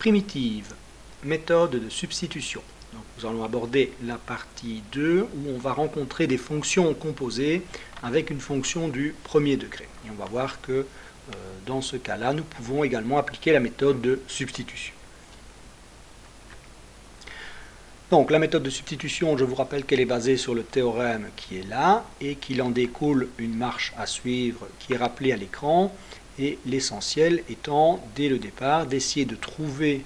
Primitive, méthode de substitution. Donc, nous allons aborder la partie 2 où on va rencontrer des fonctions composées avec une fonction du premier degré. Et on va voir que dans ce cas-là, nous pouvons également appliquer la méthode de substitution. Donc la méthode de substitution, je vous rappelle qu'elle est basée sur le théorème qui est là et qu'il en découle une marche à suivre qui est rappelée à l'écran. Et l'essentiel étant, dès le départ, d'essayer de trouver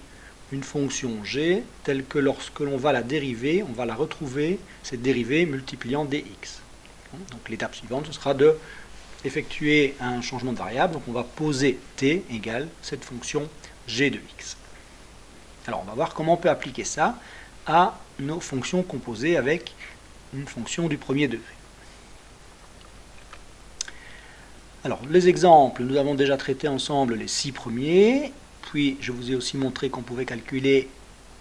une fonction g telle que lorsque l'on va la dériver, on va la retrouver, cette dérivée multipliant dx. Donc l'étape suivante, ce sera de effectuer un changement de variable. Donc on va poser t égale cette fonction g de x. Alors on va voir comment on peut appliquer ça à nos fonctions composées avec une fonction du premier degré. Alors, les exemples, nous avons déjà traité ensemble les 6 premiers, puis je vous ai aussi montré qu'on pouvait calculer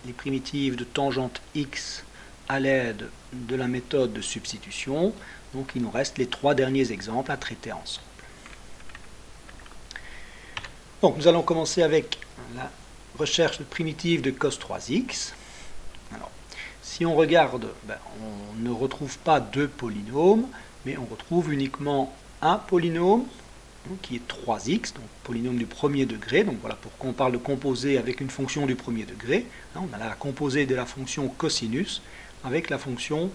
les primitives de tangente x à l'aide de la méthode de substitution. Donc, il nous reste les 3 derniers exemples à traiter ensemble. Donc, nous allons commencer avec la recherche de primitive de cos 3x. Alors, si on regarde, on ne retrouve pas 2 polynômes, mais on retrouve uniquement un polynôme qui est 3x, donc polynôme du premier degré. Donc voilà pourquoi on parle de composé avec une fonction du premier degré. On a la composée de la fonction cosinus avec la fonction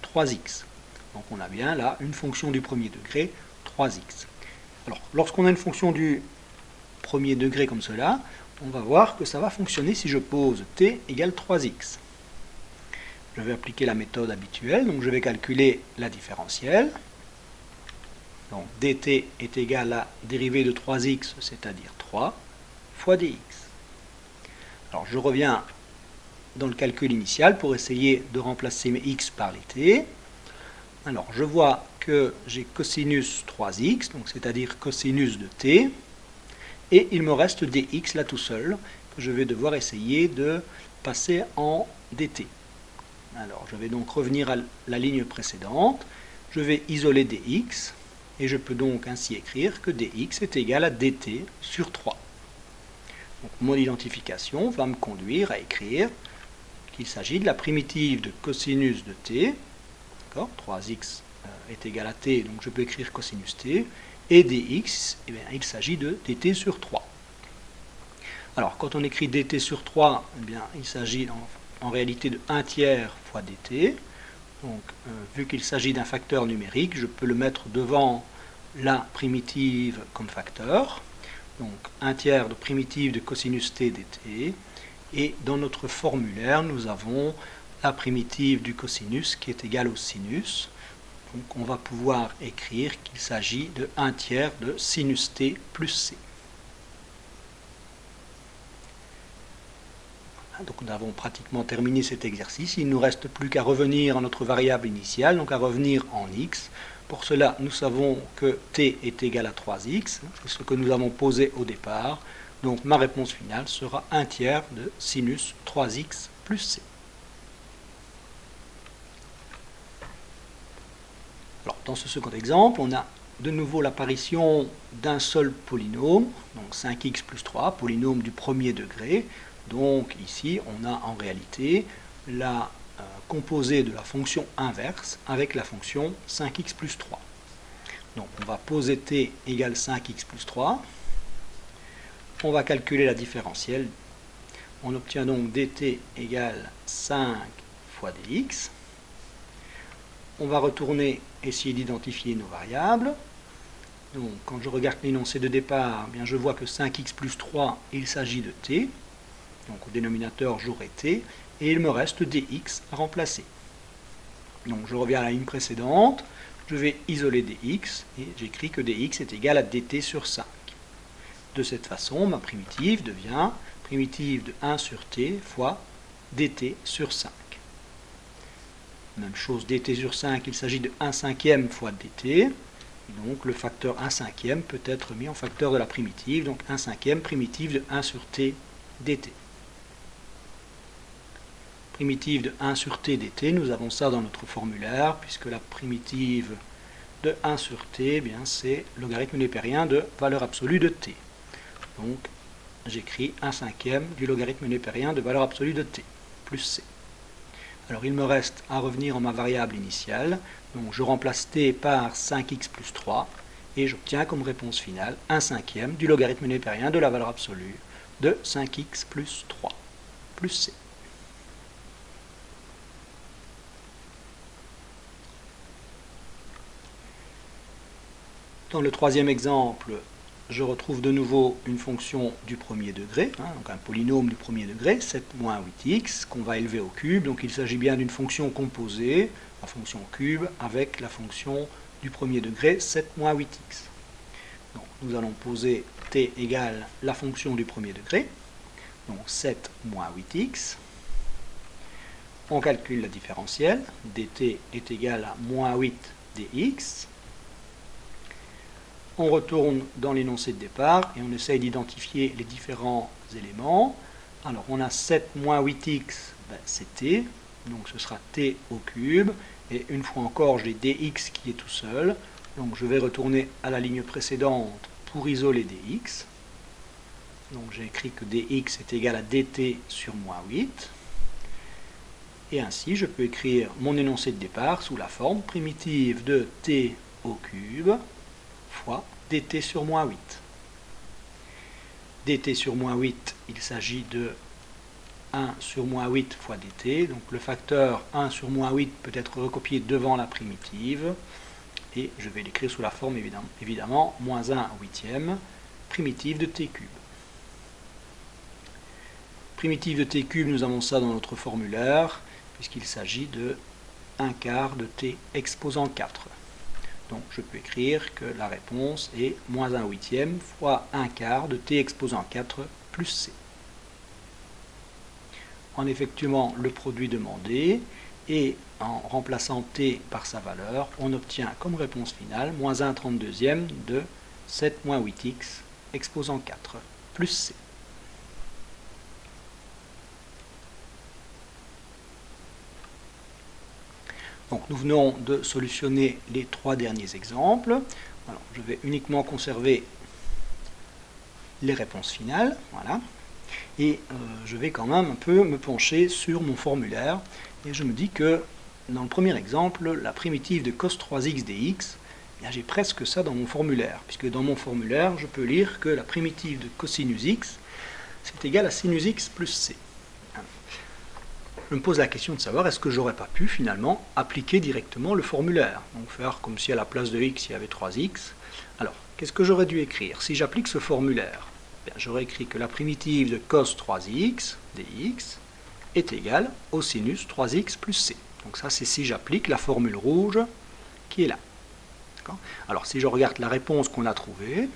3x. Donc on a bien là une fonction du premier degré 3x. Alors lorsqu'on a une fonction du premier degré comme cela, on va voir que ça va fonctionner si je pose t égale 3x. Je vais appliquer la méthode habituelle, donc je vais calculer la différentielle. Donc dt est égal à dérivée de 3x, c'est-à-dire 3, fois dx. Alors je reviens dans le calcul initial pour essayer de remplacer mes x par les t. Alors je vois que j'ai cosinus 3x, donc c'est-à-dire cosinus de t, et il me reste dx là tout seul, que je vais devoir essayer de passer en dt. Alors je vais donc revenir à la ligne précédente, je vais isoler dx, et je peux donc ainsi écrire que dx est égal à dt sur 3. Donc mon identification va me conduire à écrire qu'il s'agit de la primitive de cosinus de t, 3x est égal à t, donc je peux écrire cosinus t, et dx, eh bien, il s'agit de dt sur 3. Alors quand on écrit dt sur 3, eh bien, il s'agit en réalité de 1 tiers fois dt. Donc, vu qu'il s'agit d'un facteur numérique, je peux le mettre devant la primitive comme facteur. Donc, 1 tiers de primitive de cosinus t dt. Et dans notre formulaire, nous avons la primitive du cosinus qui est égale au sinus. Donc, on va pouvoir écrire qu'il s'agit de 1 tiers de sinus t plus c. Donc nous avons pratiquement terminé cet exercice. Il ne nous reste plus qu'à revenir à notre variable initiale, donc à revenir en x. Pour cela, nous savons que t est égal à 3x, c'est ce que nous avons posé au départ. Donc ma réponse finale sera 1 tiers de sinus 3x plus c. Alors, dans ce second exemple, on a de nouveau l'apparition d'un seul polynôme, donc 5x plus 3, polynôme du premier degré. Donc ici, on a en réalité la composée de la fonction inverse avec la fonction 5x plus 3. Donc on va poser t égale 5x plus 3. On va calculer la différentielle. On obtient donc dt égale 5 fois dx. On va retourner essayer d'identifier nos variables. Donc quand je regarde l'énoncé de départ, bien, je vois que 5x plus 3, il s'agit de t. Donc au dénominateur, j'aurai t, et il me reste dx à remplacer. Donc je reviens à la ligne précédente, je vais isoler dx, et j'écris que dx est égal à dt sur 5. De cette façon, ma primitive devient primitive de 1 sur t fois dt sur 5. Même chose, dt sur 5, il s'agit de 1 cinquième fois dt, et donc le facteur 1 cinquième peut être mis en facteur de la primitive, donc 1 cinquième primitive de 1 sur t dt. Primitive de 1 sur t dt, nous avons ça dans notre formulaire, puisque la primitive de 1 sur t, eh bien, c'est logarithme népérien de valeur absolue de t. Donc j'écris 1/5 du logarithme népérien de valeur absolue de t, plus c. Alors il me reste à revenir en ma variable initiale, donc je remplace t par 5x plus 3, et j'obtiens comme réponse finale 1/5 du logarithme népérien de la valeur absolue de 5x plus 3, plus c. Dans le troisième exemple, je retrouve de nouveau une fonction du premier degré, donc un polynôme du premier degré, 7 moins 8x, qu'on va élever au cube. Donc il s'agit bien d'une fonction composée, la fonction cube, avec la fonction du premier degré, 7 moins 8x. Donc nous allons poser t égale la fonction du premier degré, donc 7 moins 8x. On calcule la différentielle, dt est égal à moins 8 dx. On retourne dans l'énoncé de départ et on essaye d'identifier les différents éléments. Alors on a 7 moins 8x, c'est t, donc ce sera t au cube, et une fois encore j'ai dx qui est tout seul, donc je vais retourner à la ligne précédente pour isoler dx. Donc j'ai écrit que dx est égal à dt sur moins 8, et ainsi je peux écrire mon énoncé de départ sous la forme primitive de t au cube fois dt sur moins 8. dt sur moins 8, il s'agit de 1 sur moins 8 fois dt, donc le facteur 1 sur moins 8 peut être recopié devant la primitive, et je vais l'écrire sous la forme évidemment moins 1 huitième, primitive de t cube. Primitive de t cube, nous avons ça dans notre formulaire, puisqu'il s'agit de 1/4 de t exposant 4. Donc je peux écrire que la réponse est moins 1 huitième fois 1/4 de t exposant 4 plus c. En effectuant le produit demandé et en remplaçant t par sa valeur, on obtient comme réponse finale moins 1/32 de 7 moins 8x exposant 4 plus c. Donc nous venons de solutionner les trois derniers exemples. Alors, je vais uniquement conserver les réponses finales. Voilà. Et je vais quand même un peu me pencher sur mon formulaire. Et je me dis que dans le premier exemple, la primitive de cos 3x dx, j'ai presque ça dans mon formulaire. Puisque dans mon formulaire, je peux lire que la primitive de cosinus x, c'est égal à sinus x plus c. Je me pose la question de savoir est-ce que j'aurais pas pu finalement appliquer directement le formulaire, donc faire comme si à la place de x il y avait 3x. Alors, qu'est-ce que j'aurais dû écrire? Si j'applique ce formulaire, j'aurais écrit que la primitive de cos 3x dx est égale au sinus 3x plus c. Donc ça c'est si j'applique la formule rouge qui est là. Alors si je regarde la réponse qu'on a trouvée,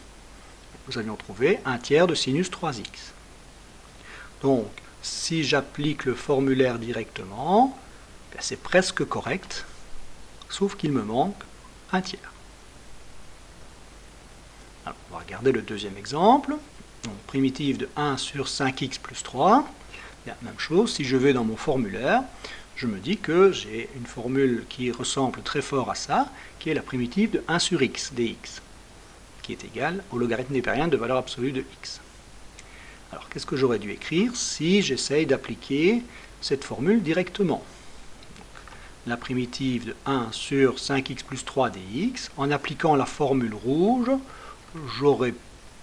nous avions trouvé 1/3 de sinus 3x. Donc si j'applique le formulaire directement, c'est presque correct, sauf qu'il me manque 1/3. Alors, on va regarder le deuxième exemple. Donc, primitive de 1 sur 5x plus 3. Même chose, si je vais dans mon formulaire, je me dis que j'ai une formule qui ressemble très fort à ça, qui est la primitive de 1 sur x dx, qui est égale au logarithme népérien de valeur absolue de x. Alors, qu'est-ce que j'aurais dû écrire si j'essaye d'appliquer cette formule directement? La primitive de 1 sur 5x plus 3 dx, en appliquant la formule rouge, j'aurais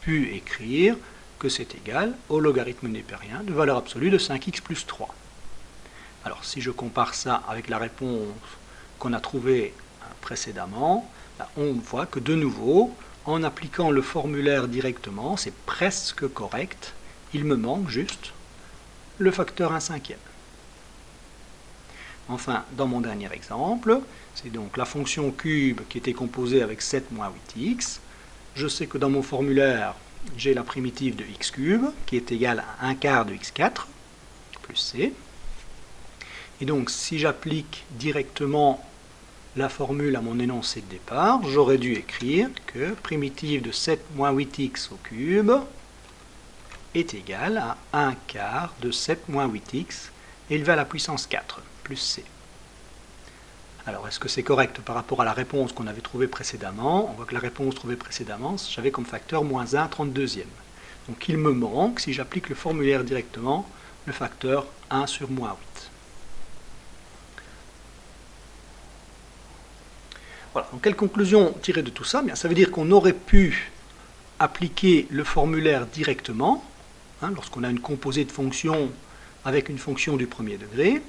pu écrire que c'est égal au logarithme népérien de valeur absolue de 5x plus 3. Alors, si je compare ça avec la réponse qu'on a trouvée précédemment, on voit que de nouveau, en appliquant le formulaire directement, c'est presque correct. Il me manque juste le facteur 1/5. Enfin, dans mon dernier exemple, c'est donc la fonction cube qui était composée avec 7 moins 8x. Je sais que dans mon formulaire, j'ai la primitive de x cube qui est égale à 1/4 de x4 plus c. Et donc, si j'applique directement la formule à mon énoncé de départ, j'aurais dû écrire que primitive de 7 moins 8x au cube est égal à 1/4 de 7 moins 8x élevé à la puissance 4 plus c. Alors, est-ce que c'est correct par rapport à la réponse qu'on avait trouvée précédemment? On voit que la réponse trouvée précédemment, j'avais comme facteur moins 1/32. Donc il me manque, si j'applique le formulaire directement, le facteur 1 sur moins 8. Voilà, donc quelle conclusion tirer de tout ça? Bien, ça veut dire qu'on aurait pu appliquer le formulaire directement, lorsqu'on a une composée de fonctions avec une fonction du premier degré,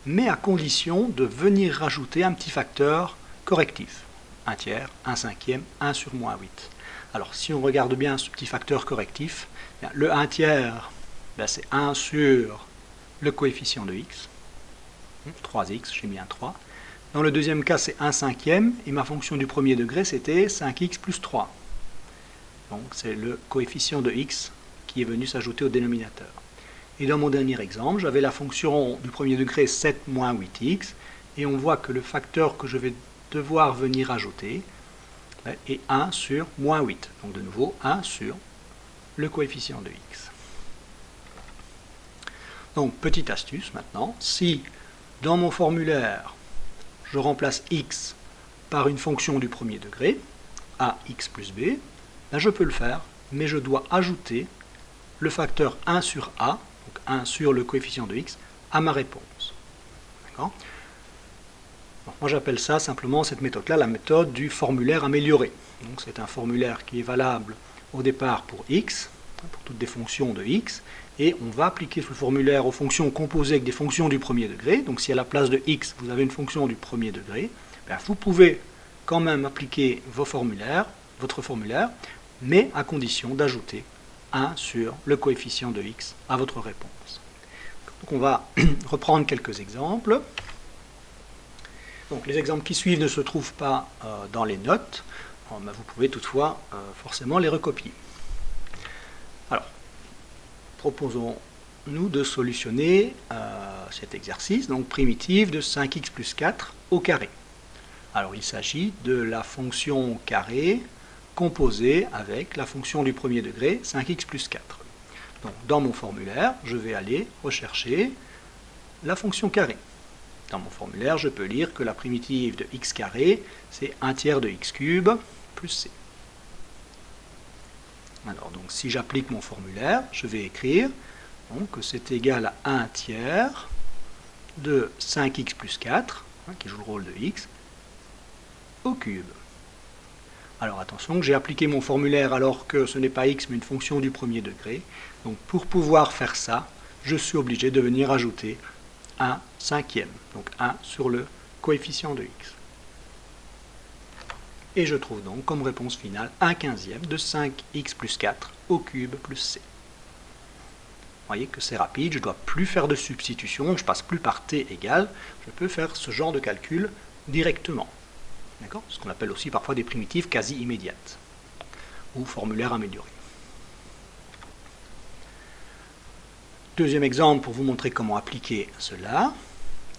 mais à condition de venir rajouter un petit facteur correctif. 1 tiers, 1 cinquième, 1 sur moins 8. Alors si on regarde bien ce petit facteur correctif, bien, le 1 tiers, c'est 1 sur le coefficient de x, 3x, j'ai mis un 3. Dans le deuxième cas, c'est 1 cinquième, et ma fonction du premier degré, c'était 5x plus 3. Donc c'est le coefficient de x qui est venu s'ajouter au dénominateur. Et dans mon dernier exemple, j'avais la fonction du premier degré 7 moins 8x, et on voit que le facteur que je vais devoir venir ajouter est 1 sur moins 8. Donc de nouveau, 1 sur le coefficient de x. Donc petite astuce maintenant, si dans mon formulaire, je remplace x par une fonction du premier degré, ax plus b, je peux le faire, mais je dois ajouter le facteur 1 sur a, donc 1 sur le coefficient de x, à ma réponse. D'accord ? Moi j'appelle ça simplement, cette méthode-là, la méthode du formulaire amélioré. Donc c'est un formulaire qui est valable au départ pour x, pour toutes des fonctions de x, et on va appliquer ce formulaire aux fonctions composées avec des fonctions du premier degré. Donc si à la place de x, vous avez une fonction du premier degré, vous pouvez quand même appliquer votre formulaire, mais à condition d'ajouter 1 sur le coefficient de x à votre réponse. Donc on va reprendre quelques exemples. Donc les exemples qui suivent ne se trouvent pas dans les notes, vous pouvez toutefois forcément les recopier. Alors, proposons-nous de solutionner cet exercice, donc primitive de 5x plus 4 au carré. Alors il s'agit de la fonction carré composée avec la fonction du premier degré 5x plus 4. Donc dans mon formulaire, je vais aller rechercher la fonction carré. Dans mon formulaire, je peux lire que la primitive de x carré, c'est 1 tiers de x cube plus c. Alors, donc, si j'applique mon formulaire, je vais écrire que c'est égal à 1 tiers de 5x plus 4, qui joue le rôle de x, au cube. Alors attention, j'ai appliqué mon formulaire alors que ce n'est pas x, mais une fonction du premier degré. Donc pour pouvoir faire ça, je suis obligé de venir ajouter 1 cinquième, donc 1 sur le coefficient de x. Et je trouve donc comme réponse finale 1 quinzième de 5x plus 4 au cube plus c. Vous voyez que c'est rapide, je ne dois plus faire de substitution, je passe plus par t égale, je peux faire ce genre de calcul directement. D'accord ? Ce qu'on appelle aussi parfois des primitives quasi immédiates, ou formulaire amélioré. Deuxième exemple pour vous montrer comment appliquer cela.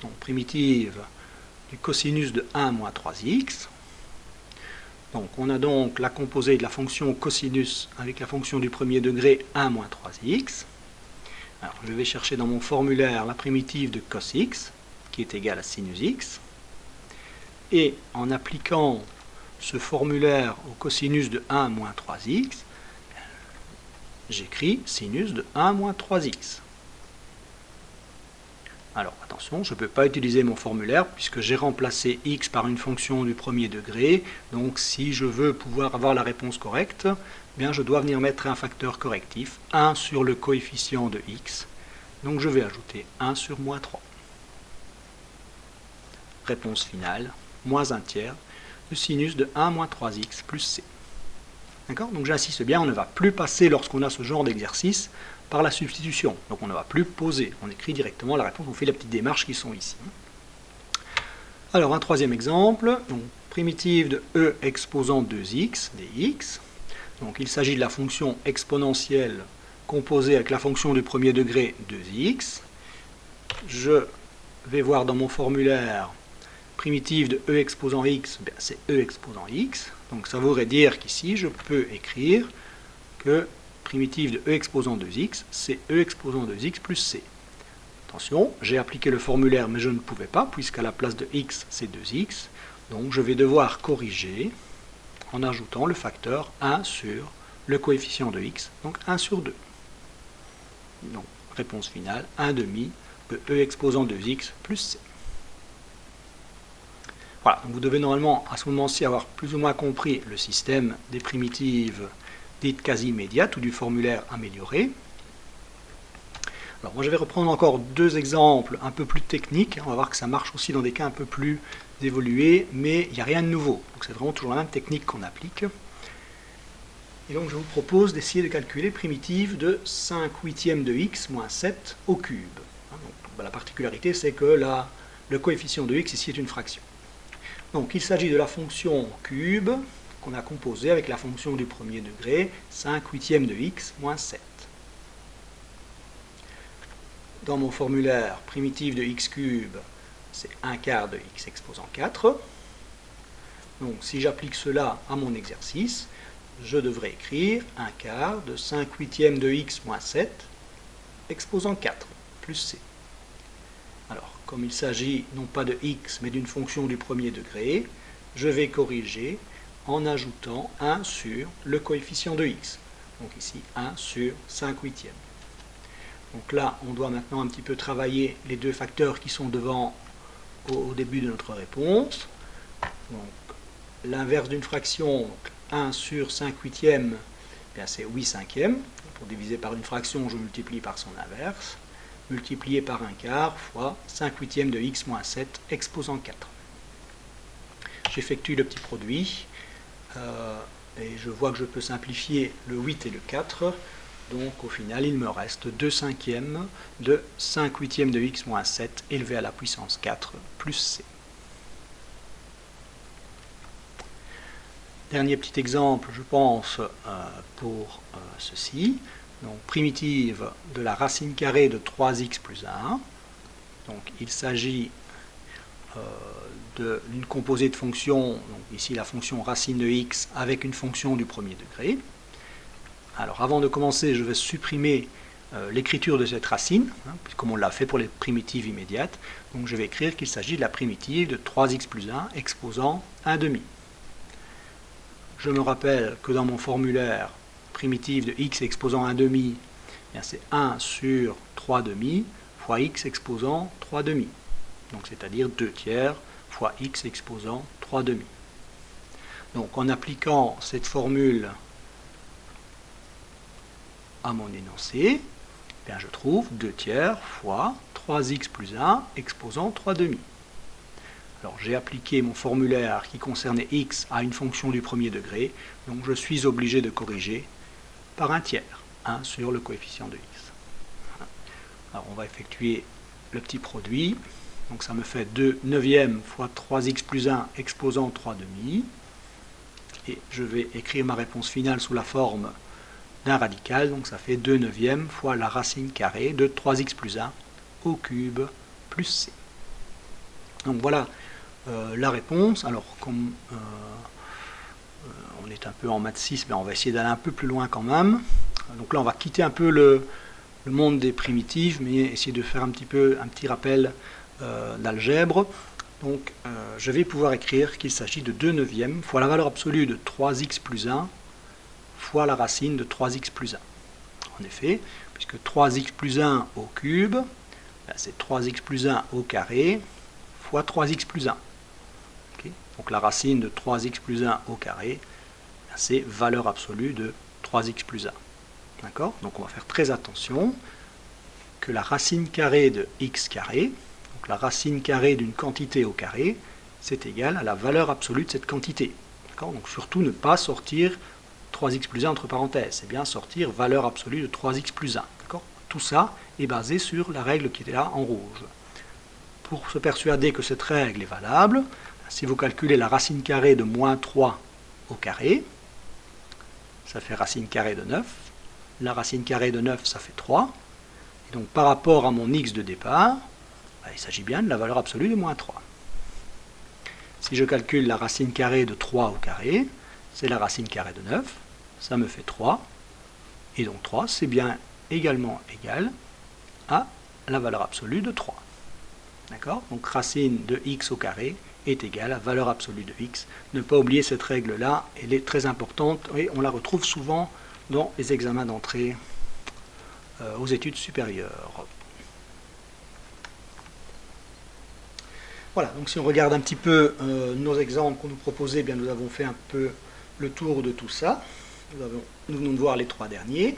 Donc, primitive du cosinus de 1 moins 3x. Donc, on a donc la composée de la fonction cosinus avec la fonction du premier degré 1 moins 3x. Alors, je vais chercher dans mon formulaire la primitive de cos x, qui est égale à sinus x. Et en appliquant ce formulaire au cosinus de 1 moins 3x, j'écris sinus de 1 moins 3x. Alors attention, je ne peux pas utiliser mon formulaire puisque j'ai remplacé x par une fonction du premier degré. Donc si je veux pouvoir avoir la réponse correcte, bien je dois venir mettre un facteur correctif, 1 sur le coefficient de x. Donc je vais ajouter 1 sur moins 3. Réponse finale, moins 1 tiers de sinus de 1 moins 3x plus c. D'accord ? Donc j'insiste bien, on ne va plus passer lorsqu'on a ce genre d'exercice par la substitution. Donc on ne va plus poser, on écrit directement la réponse, on fait les petites démarches qui sont ici. Alors un troisième exemple, donc primitive de e exposant 2x dx. Donc il s'agit de la fonction exponentielle composée avec la fonction du premier degré 2x. Je vais voir dans mon formulaire primitive de e exposant x, c'est e exposant x. Donc ça voudrait dire qu'ici je peux écrire que primitive de e exposant 2x, c'est e exposant 2x plus c. Attention, j'ai appliqué le formulaire, mais je ne pouvais pas, puisqu'à la place de x, c'est 2x. Donc je vais devoir corriger en ajoutant le facteur 1 sur le coefficient de x, donc 1 sur 2. Donc, réponse finale, 1 demi de e exposant 2x plus c. Voilà, donc vous devez normalement à ce moment-ci avoir plus ou moins compris le système des primitives dites quasi immédiates ou du formulaire amélioré. Alors moi je vais reprendre encore deux exemples un peu plus techniques. On va voir que ça marche aussi dans des cas un peu plus évolués, mais il n'y a rien de nouveau. Donc c'est vraiment toujours la même technique qu'on applique. Et donc je vous propose d'essayer de calculer primitive de 5 huitièmes de x moins 7 au cube. Donc, la particularité c'est que le coefficient de x ici est une fraction. Donc il s'agit de la fonction cube qu'on a composée avec la fonction du premier degré, 5 huitièmes de x moins 7. Dans mon formulaire, primitive de x cube, c'est 1 quart de x exposant 4. Donc si j'applique cela à mon exercice, je devrais écrire 1 quart de 5 huitièmes de x moins 7 exposant 4 plus c. Alors, comme il s'agit non pas de x, mais d'une fonction du premier degré, je vais corriger en ajoutant 1 sur le coefficient de x. Donc ici, 1 sur 5 huitièmes. Donc là, on doit maintenant un petit peu travailler les deux facteurs qui sont devant au début de notre réponse. Donc, l'inverse d'une fraction, 1 sur 5 huitièmes, c'est 8 cinquièmes. Pour diviser par une fraction, je multiplie par son inverse. Multiplié par 1 quart fois 5 huitièmes de x moins 7 exposant 4. J'effectue le petit produit et je vois que je peux simplifier le 8 et le 4. Donc au final, il me reste 2 cinquièmes de 5 huitièmes de x moins 7 élevé à la puissance 4 plus c. Dernier petit exemple, je pense, pour ceci. Donc, primitive de la racine carrée de 3x plus 1. Donc, il s'agit d'une composée de fonctions, donc ici la fonction racine de x avec une fonction du premier degré. Alors, avant de commencer, je vais supprimer l'écriture de cette racine, comme on l'a fait pour les primitives immédiates. Donc, je vais écrire qu'il s'agit de la primitive de 3x plus 1 exposant 1 demi. Je me rappelle que dans mon formulaire, primitive de x exposant 1 demi, c'est 1 sur 3 demi fois x exposant 3 demi. Donc c'est-à-dire 2 tiers fois x exposant 3 demi. Donc en appliquant cette formule à mon énoncé, je trouve 2 tiers fois 3x plus 1 exposant 3 demi. Alors j'ai appliqué mon formulaire qui concernait x à une fonction du premier degré, donc je suis obligé de corriger par 1 tiers, 1 sur le coefficient de x. Alors on va effectuer le petit produit, donc ça me fait 2 neuvièmes fois 3x plus 1 exposant 3 demi, et je vais écrire ma réponse finale sous la forme d'un radical, donc ça fait 2 neuvièmes fois la racine carrée de 3x plus 1 au cube plus c. Donc voilà la réponse. Alors comme on est un peu en maths 6, mais on va essayer d'aller un peu plus loin quand même. Donc là on va quitter un peu le monde des primitives, mais essayer de faire un petit rappel d'algèbre. Donc je vais pouvoir écrire qu'il s'agit de 2 neuvièmes fois la valeur absolue de 3x plus 1 fois la racine de 3x plus 1. En effet, puisque 3x plus 1 au cube, c'est 3x plus 1 au carré fois 3x plus 1. Okay. Donc la racine de 3x plus 1 au carré, c'est valeur absolue de 3x plus 1. D'accord? Donc on va faire très attention que la racine carrée de x carré, donc la racine carrée d'une quantité au carré, c'est égal à la valeur absolue de cette quantité. D'accord? Donc surtout ne pas sortir 3x plus 1 entre parenthèses, c'est bien sortir valeur absolue de 3x plus 1. D'accord? Tout ça est basé sur la règle qui était là en rouge. Pour se persuader que cette règle est valable, si vous calculez la racine carrée de moins 3 au carré, ça fait racine carrée de 9. La racine carrée de 9, ça fait 3. Et donc par rapport à mon x de départ, il s'agit bien de la valeur absolue de moins 3. Si je calcule la racine carrée de 3 au carré, c'est la racine carrée de 9, ça me fait 3. Et donc 3, c'est bien également égal à la valeur absolue de 3. D'accord? Donc racine de x au carré est égale à valeur absolue de x. Ne pas oublier cette règle-là, elle est très importante et on la retrouve souvent dans les examens d'entrée aux études supérieures. Voilà, donc si on regarde un petit peu nos exemples qu'on nous proposait, eh bien nous avons fait un peu le tour de tout ça. Nous venons de voir les 3 derniers.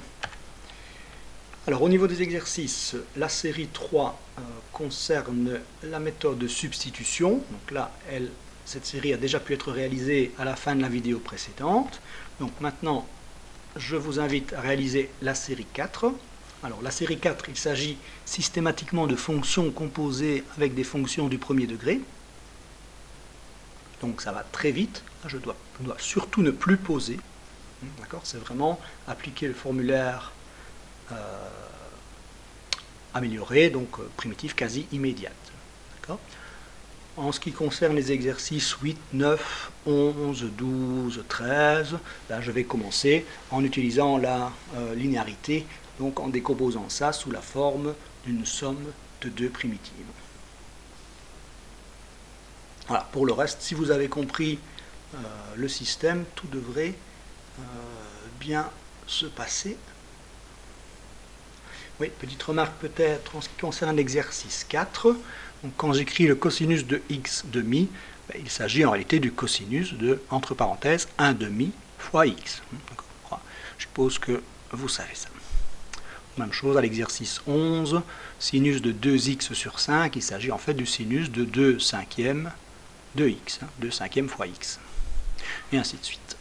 Alors au niveau des exercices, la série 3 concerne la méthode de substitution. Donc là, cette série a déjà pu être réalisée à la fin de la vidéo précédente. Donc maintenant, je vous invite à réaliser la série 4. Alors la série 4, il s'agit systématiquement de fonctions composées avec des fonctions du premier degré. Donc ça va très vite. Je dois surtout ne plus poser. D'accord, c'est vraiment appliquer le formulaire amélioré, donc primitive quasi immédiate. En ce qui concerne les exercices 8, 9, 11, 12, 13, là je vais commencer en utilisant la linéarité, donc en décomposant ça sous la forme d'une somme de 2 primitives. Voilà, pour le reste, si vous avez compris le système, tout devrait bien se passer. Oui, petite remarque peut-être en ce qui concerne l'exercice 4. Donc, quand j'écris le cosinus de x demi, il s'agit en réalité du cosinus de, entre parenthèses, 1 demi fois x. Je suppose que vous savez ça. Même chose à l'exercice 11, sinus de 2x sur 5, il s'agit en fait du sinus de 2 cinquièmes de x, 2 cinquièmes fois x. Et ainsi de suite.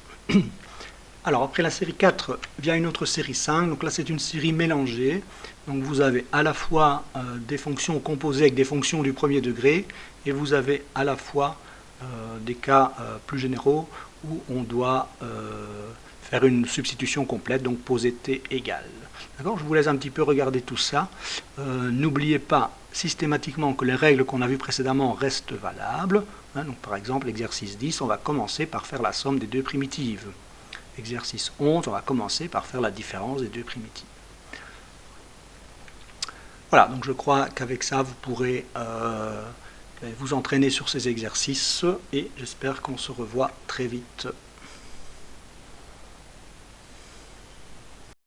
Alors après la série 4 vient une autre série 5, donc là c'est une série mélangée, donc vous avez à la fois des fonctions composées avec des fonctions du premier degré, et vous avez à la fois des cas plus généraux où on doit faire une substitution complète, donc poser t égale. D'accord, je vous laisse un petit peu regarder tout ça. N'oubliez pas systématiquement que les règles qu'on a vues précédemment restent valables. Donc par exemple, l'exercice 10, on va commencer par faire la somme des 2 primitives. Exercice 11, on va commencer par faire la différence des 2 primitives. Voilà, donc je crois qu'avec ça, vous pourrez vous entraîner sur ces exercices et j'espère qu'on se revoit très vite